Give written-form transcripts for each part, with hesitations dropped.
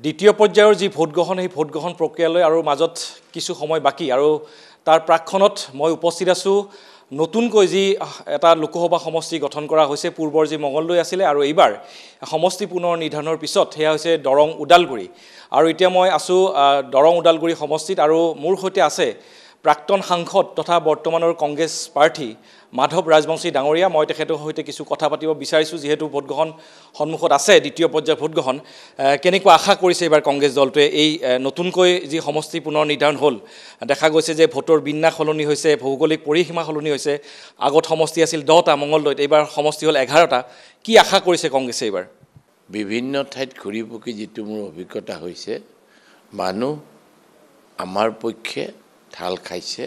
দ্বিতীয় পৰ্যায়ৰ যি ভোটগ্ৰহণ সেই ভোটগ্ৰহণ প্ৰক্ৰিয়ালৈ আৰু মাজত কিছু সময় বাকী আৰু তাৰ প্ৰাক্ষণত মই উপস্থিত আছোঁ নতুনকৈ যি এটা লোকসভা সমষ্টি গঠন কৰা হৈছে পূৰ্বৰ যি মঙলদৈ আছিলে আৰু এইবাৰ সমষ্টি পুনৰ নিৰ্ধাৰণৰ পিছত সেয়া হৈছে দৰং ওদালগুৰি আৰু এতিয়া মই আছোঁ দৰং ওদালগুৰি সমষ্টিত আৰু মোৰ সৈতে আছে প্ৰাক্তন সাংসদ তথা বৰ্তমানৰ কংগ্ৰেছ প্ৰাৰ্থী মাধৱ ৰাজবংশী ডাঙৰীয়া মই তেখেতৰ সৈতে কিছু কথা পাতিব বিচাৰিছোঁ যিহেতু ভোটগ্ৰহণ সন্মুখত আছে দ্বিতীয় পৰ্যায়ৰ ভোটগ্ৰহণ কেনেকুৱা আশা কৰিছে এইবাৰ কংগ্ৰেছ দলটোৱে এই নতুনকৈ যি সমষ্টি পুনৰ নিৰ্ধাৰণ হ'ল দেখা গৈছে যে ভোটৰ বিন্যাস সলনি হৈছে ভৌগোলিক পৰিসীমা সলনি হৈছে আগত সমষ্টি আছিল 10টা মঙলদৈত এইবাৰ সমষ্টি হ'ল 11টা কি আশা কৰিছে কংগ্ৰেছে এইবাৰ বিভিন্ন ঠাইত ঘূৰি পকি যিটো মোৰ অভিজ্ঞতা হৈছে মানুহ আমাৰ পক্ষে ঢাল খাইছে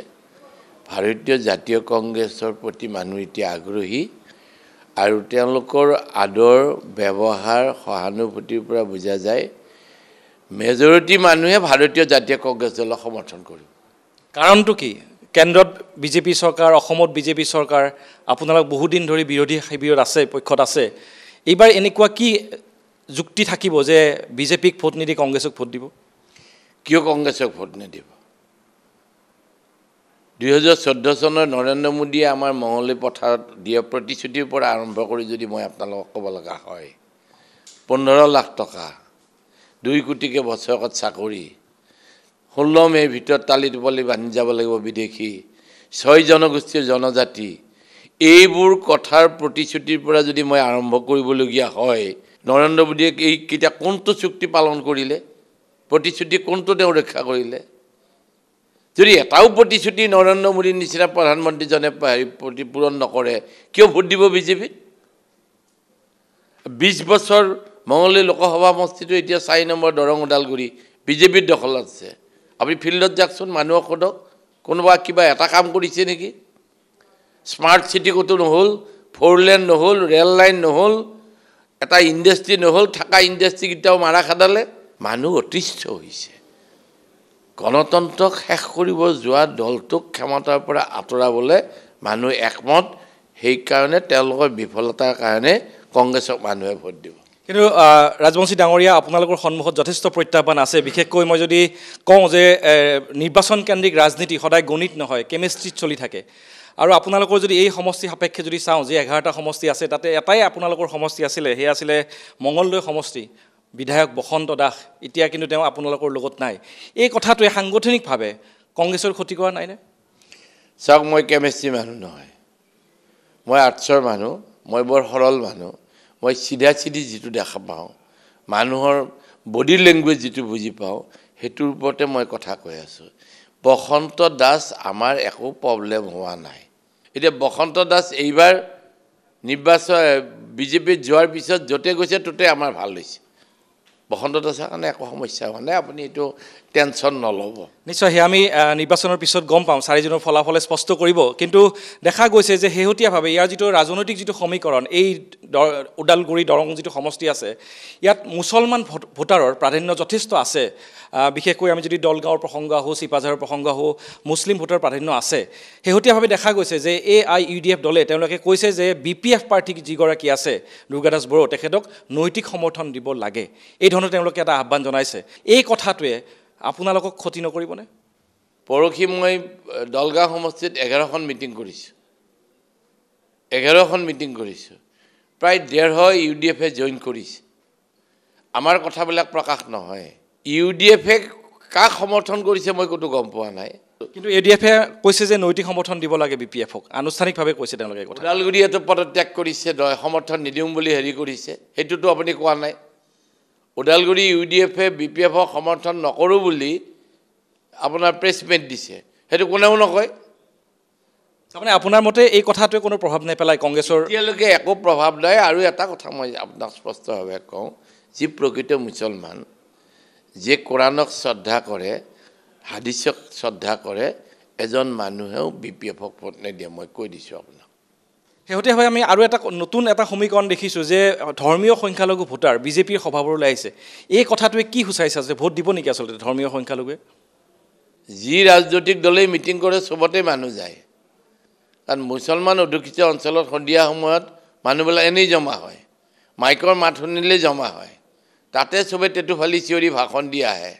ভাৰতীয় জাতীয় কংগ্ৰেছৰ প্ৰতি মানুহ এতিয়া আগ্ৰহী আৰু তেওঁলোকৰ আদৰ ব্যৱহাৰ সহানুভূতিৰ পৰা বুজা যায় মেজৰিটি মানুহে ভাৰতীয় জাতীয় কংগ্ৰেছ দলক সমৰ্থন কৰিব কাৰণটো কি কেন্দ্ৰত বিজেপি চৰকাৰ অসমত বিজেপি চৰকাৰ আপোনালোক বহুদিন ধৰি বিৰোধী শিবিৰত আছে পক্ষত আছে এইবাৰ এনেকুৱা কি যুক্তি থাকিব যে বিজেপিক ভোট নিদি কংগ্ৰেছক ভোট দিব কিয় কংগ্ৰেছক ভোট নিদিব 2014 চনৰ নৰেন্দ্ৰ মোদীয়ে আমাৰ মঙলদৈ পথাৰত দিয়া প্ৰতিশ্ৰুতিৰ পৰা আৰম্ভ কৰি যদি মই আপোনালোকক ক'ব লগা হয় 15 লাখ টকা 2 কোটিকে বছৰত চাকৰি 16 মেৰ ভিতৰত তালি টোপলি বান্ধি যাব লাগিব বিদেশী 6 জনগোষ্ঠীৰ জনজাতি এইবোৰ কথাৰ প্ৰতিশ্ৰুতিৰ পৰা যদি মই আৰম্ভ কৰিবলগীয়া হয় নৰেন্দ্ৰ মোদীয়ে এই কিটা কোনটো চুক্তি পালন কৰিলে প্ৰতিশ্ৰুতি কোনটো তেওঁ ৰক্ষা কৰিলে যদি এটাও প্ৰতিশ্ৰুতি নৰেন্দ্ৰ মোদীৰ নিচিনা প্ৰধানমন্ত্ৰীজনে পূৰণ নকৰে কিয় ভোট দিব বিজেপিত 20 বছৰ মঙলদৈ লোকসভা সমষ্টিটো এতিয়া 4 নম্বৰ দৰং ওদালগুৰি বিজেপিৰ দখলত আছে আপুনি ফিল্ডত যাকচোন মানুহক সোধক কোনোবা কিবা এটা কাম কৰিছে নেকি স্মাৰ্ট সিটি কতো নহল 4 লেন নহল ৰেল লাইন নহল এটা ইণ্ডাষ্ট্ৰি নহল থাকা ইণ্ডাষ্ট্ৰি কিটাও মাৰা খাদালে মানুহ অতিষ্ঠ হৈছে গণতন্ত্ৰক শেষ কৰিব যোৱা দলটোক ক্ষমতাৰ পৰা আঁতৰাবলৈ মানুহ একমত সেই কাৰণে তেওঁলোকৰ বিফলতাৰ কাৰণে কংগ্ৰেছক মানুহে ভোট দিব কিন্তু ৰাজবংশী ডাঙৰীয়া আপোনালোকৰ সন্মুখত যথেষ্ট প্ৰত্যাহ্বান আছে বিশেষকৈ মই যদি কওঁ যে নিৰ্বাচন কেন্দ্ৰিক ৰাজনীতি সদায় গণিত নহয় কেমিষ্ট্ৰিত চলি থাকে আৰু আপোনালোকৰ যদি এই সমষ্টি সাপেক্ষে যদি চাওঁ যে 11টা সমষ্টি আছে তাতে এটাই আপোনালোকৰ সমষ্টি আছিলে হে আছিলে মঙলদৈ সমষ্টি বিধায়ক বসন্ত দাস এতিয়া কিন্তু তেওঁ আপোনালোকৰ লগত নাই এই কথাটোৱে সাংগঠনিকভাৱে কংগ্ৰেছৰ ক্ষতি কৰা নাই নে চাওক মই কেমিষ্ট্ৰি মানুহ নহয় মই আৰ্টছৰ মানুহ মই বৰ সৰল মানুহ মই সিধা সিধি যিটো দেখা পাওঁ মানুহৰ বডি লেংগুৱেজ যিটো বুজি পাওঁ হেতুৰ ওপৰতে মই কথা কৈ আছোঁ বসন্ত দাস আমাৰ একো প্ৰবলেম হোৱা নাই এতিয়া বসন্ত দাস এইবাৰ নিৰ্বাচন বিজেপি যোৱাৰ পিছত যতে গৈছে ততে আমাৰ ভাল হৈছে বসন্ত দাসৰ কাৰণে একো সমস্যা হোৱা নাই আপুনি এইটো টেনশ্যন নল'ব নিশ্চয় হে আমি নিৰ্বাচনৰ পিছত গম পাম 4 জনৰ ফলাফলে স্পষ্ট কৰিব কিন্তু দেখা গৈছে যে শেহতীয়াভাৱে ইয়াৰ যিটো ৰাজনৈতিক যিটো সমীকৰণ এই ওদালগুৰি দৰং যিটো সমষ্টি আছে ইয়াত মুছলমান ভোটাৰৰ প্ৰাধান্য যথেষ্ট আছে বিশেষকৈ আমি যদি দলগাঁৱৰ প্ৰসংগ আহোঁ চিপাঝাৰৰ প্ৰসংগ আহোঁ মুছলিম ভোটাৰ প্ৰাধান্য আছে শেহতীয়াভাৱে দেখা গৈছে যে AIUDF দলে তেওঁলোকে কৈছে যে BPF পাৰ্টি যিগৰাকী আছে দুৰ্গাদাস বড়ো তেখেতক নৈতিক সমৰ্থন দিব লাগে এই ধৰণৰ তেওঁলোকে এটা আহ্বান জনাইছে এই কথাটোৱে আপোনালোকক ক্ষতি নকৰিবনে পৰখি মই দলগাঁও সমষ্টিত 11খন মিটিং কৰিছোঁ 11খন মিটিং কৰিছোঁ প্ৰায় 150 ইউডিএফে জইন কৰিছে আমাৰ কথাবিলাক প্ৰকাশ নহয় ইউডিএফে কাক সমৰ্থন কৰিছে মই কতো গম পোৱা নাই কিন্তু এডিএফে কৈছে যে নৈতিক সমৰ্থন দিব লাগে বিপিএফক আনুষ্ঠানিকভাৱে কৈছে তেওঁলোকে কথা ওদালগুৰিয়েতো পদত্যাগ কৰিছে সমৰ্থন নিদিম বুলি হেৰি কৰিছে হেতুটো আপুনি কোৱা নাই ওদালগুৰি ইউডিএফে বিপিএফক সমৰ্থন নকৰো বুলি আপোনাৰ প্ৰেছমেণ্ট দিছে হেতু কোনেও নকয় মানে আপোনাৰ মতে এই কথাটোৱে কোনো প্ৰভাৱ নেপেলাই কংগ্ৰেছৰ এতিয়ালৈকে একো প্ৰভাৱ নাই আৰু এটা কথা মই আপোনাক স্পষ্টভাৱে কওঁ যি প্ৰকৃত মুছলমান যে কোৰাণক শ্ৰদ্ধা কৰে হাদিছক শ্ৰদ্ধা কৰে এজন মানুহেও বিপিএফক ভোট নিদিয়ে মই কৈ দিছোঁ আপোনাক শেহতীয়াভাৱে আমি আৰু এটা নতুন এটা সমীকৰণ দেখিছোঁ যে ধৰ্মীয় সংখ্যালঘু ভোটাৰ বিজেপিৰ সভাবোৰলৈ আহিছে এই কথাটোৱে কি সূচাইছে যে ভোট দিব নেকি আচলতে ধৰ্মীয় সংখ্যালঘুৱে যি ৰাজনৈতিক দলেই মিটিং কৰে চবতে মানুহ যায় কাৰণ মুছলমান অধ্যুষিত অঞ্চলত সন্ধিয়া সময়ত মানুহবিলাক এনেই জমা হয় মাইকৰ মাত শুনিলে জমা হয় তাতে চবে টেটু ফালি চিঞৰি ভাষণ দি আহে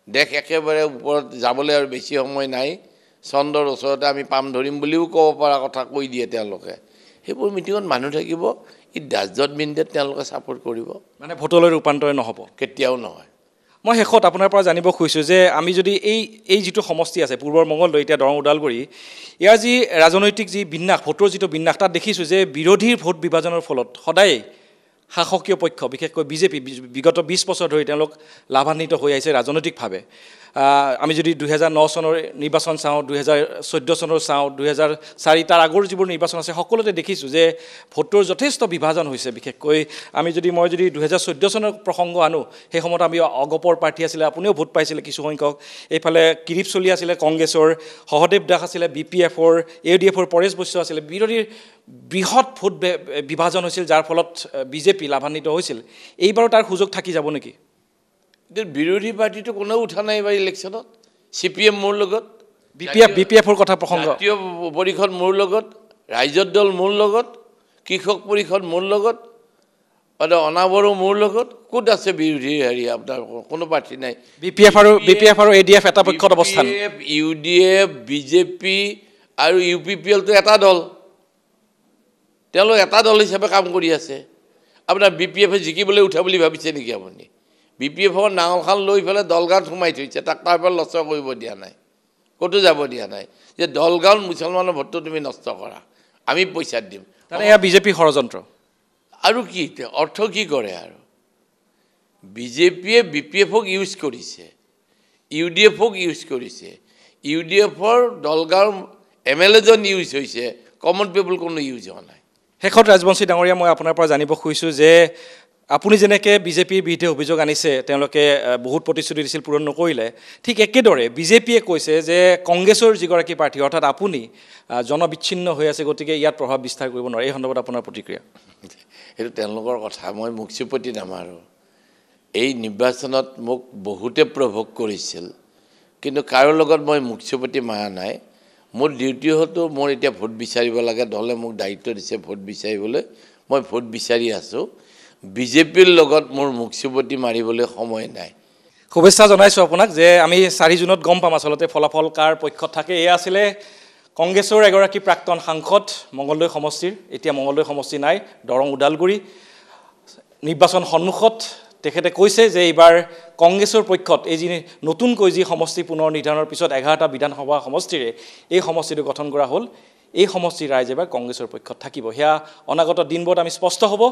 দেশ একেবাৰে ওপৰত যাবলৈ আৰু বেছি সময় নাই চন্দ্ৰৰ ওচৰতে আমি পাম ধৰিম বুলিও ক'ব পৰা কথা কৈ দিয়ে তেওঁলোকে সেইবোৰ মিটিঙত মানুহ থাকিব it does not mean that তেওঁলোকে ছাপোৰ্ট কৰিব মানে ভোটলৈ ৰূপান্তৰ নহ'ব কেতিয়াও নহয় মই শেষত আপোনাৰ পৰা জানিব খুজিছোঁ যে আমি যদি এই যিটো সমষ্টি আছে পূৰ্বৰ মঙলদৈ এতিয়া দৰং ওদালগুৰি ইয়াৰ যি ৰাজনৈতিক যি বিন্যাস ভোটৰ যিটো বিন্যাস তাত দেখিছোঁ যে বিৰোধীৰ ভোট বিভাজনৰ ফলত সদায় শাসকীয় পক্ষ বিশেষকৈ বিজেপি বিগত 20 বছৰ ধৰি তেওঁলোক লাভান্বিত হৈ আহিছে ৰাজনৈতিকভাৱে আমি যদি 2009 চনৰ নিৰ্বাচন চাওঁ 2014 চনৰ চাওঁ 2004 তাৰ আগৰ যিবোৰ নিৰ্বাচন আছে সকলোতে দেখিছোঁ যে ভোটৰ যথেষ্ট বিভাজন হৈছে বিশেষকৈ মই যদি 2014 চনৰ প্ৰসংগ আনো সেই সময়ত আমি অগপৰ প্ৰাৰ্থী আছিলে আপুনিও ভোট পাইছিলে কিছু সংখ্যক এইফালে কিৰিপ চলি আছিলে কংগ্ৰেছৰ সহদেৱ দাস আছিলে BPFৰ AUDFৰ পৰেশ বৈশ্য আছিলে বিৰোধীৰ বৃহৎ ভোট বিভাজন হৈছিল যাৰ ফলত বিজেপি লাভান্বিত হৈছিল এইবাৰো তাৰ সুযোগ থাকি যাব নেকি বিৰোধী পাৰ্টিটো কোনেও উঠা নাই এইবাৰ ইলেকশ্যনত CPM মোৰ লগত BPFৰ কথা প্ৰসংগ জাতীয় পৰিষদ মোৰ লগত ৰাইজৰ দল মোৰ লগত কৃষক পৰিষদ মোৰ লগত অনাবৰো মোৰ লগত ক'ত আছে বিৰোধী হেৰি আপোনাৰ কোনো পাৰ্টি নাই BPF আৰু ADF এটা পক্ষত অৱস্থান UDF BJP আৰু UPPL তো এটা দল তেওঁলোক এটা দল হিচাপে কাম কৰি আছে আপোনাৰ BPF জিকিবলৈ উঠা বুলি ভাবিছে নেকি আপুনি BPFৰ নাঙলখান লৈ পেলাই দলগাঁৱত সোমাই থৈছে তাক তাৰ পৰা লচৰ কৰিব দিয়া নাই ক'তো যাব দিয়া নাই যে দলগাঁৱত মুছলমানৰ ভোটটো তুমি নষ্ট কৰা আমি পইচা দিম মানে এয়া বিজেপি ষড়যন্ত্ৰ আৰু কি অৰ্থ কি কৰে আৰু বিজেপিয়ে BPFক ইউজ কৰিছে UDFক ইউজ কৰিছে UDFৰ দলগাঁৱৰ MLA জন ইউজ হৈছে কমন পিপল কোনো ইউজ হোৱা নাই শেষত ৰাজবংশী ডাঙৰীয়া মই আপোনাৰ পৰা জানিব খুজিছোঁ যে আপুনি যেনেকৈ বিজেপিৰ বিৰুদ্ধে অভিযোগ আনিছে তেওঁলোকে বহুত প্ৰতিশ্ৰুতি দিছিল পূৰণ নকৰিলে ঠিক একেদৰে বিজেপিয়ে কৈছে যে কংগ্ৰেছৰ যিগৰাকী প্ৰাৰ্থী অৰ্থাৎ আপুনি জনবিচ্ছিন্ন হৈ আছে গতিকে ইয়াত প্ৰভাৱ বিস্তাৰ কৰিব নোৱাৰে এই সন্দৰ্ভত আপোনাৰ প্ৰতিক্ৰিয়া এইটো তেওঁলোকৰ কথা মই মুখচুপতি নামাৰোঁ এই নিৰ্বাচনত মোক বহুতে প্ৰভোগ কৰিছিল কিন্তু কাৰো লগত মই মুখচুপতি মাৰা নাই মোৰ ডিউটি হতো মোৰ এতিয়া ভোট বিচাৰিব লাগে দলে মোক দায়িত্ব দিছে ভোট বিচাৰিবলৈ মই ভোট বিচাৰি আছোঁ বিজেপিৰ লগত মোৰ মুখচুপতি মাৰিবলৈ সময় নাই শুভেচ্ছা জনাইছোঁ আপোনাক যে আমি 4 জুনত গম পাম আচলতে ফলাফল কাৰ পক্ষত থাকে এয়া আছিলে কংগ্ৰেছৰ এগৰাকী প্ৰাক্তন সাংসদ মঙলদৈ সমষ্টিৰ এতিয়া মঙলদৈ সমষ্টি নাই দৰং ওদালগুৰি নিৰ্বাচন সন্মুখত তেখেতে কৈছে যে এইবাৰ কংগ্ৰেছৰ পক্ষত এই যি নতুনকৈ যি সমষ্টি পুনৰ নিৰ্ধাৰণৰ পিছত 11টা বিধানসভা সমষ্টিৰে এই সমষ্টিটো গঠন কৰা হ'ল এই সমষ্টিৰ ৰাইজ এবাৰ কংগ্ৰেছৰ পক্ষত থাকিব সেয়া অনাগত দিনবোৰত আমি স্পষ্ট হ'ব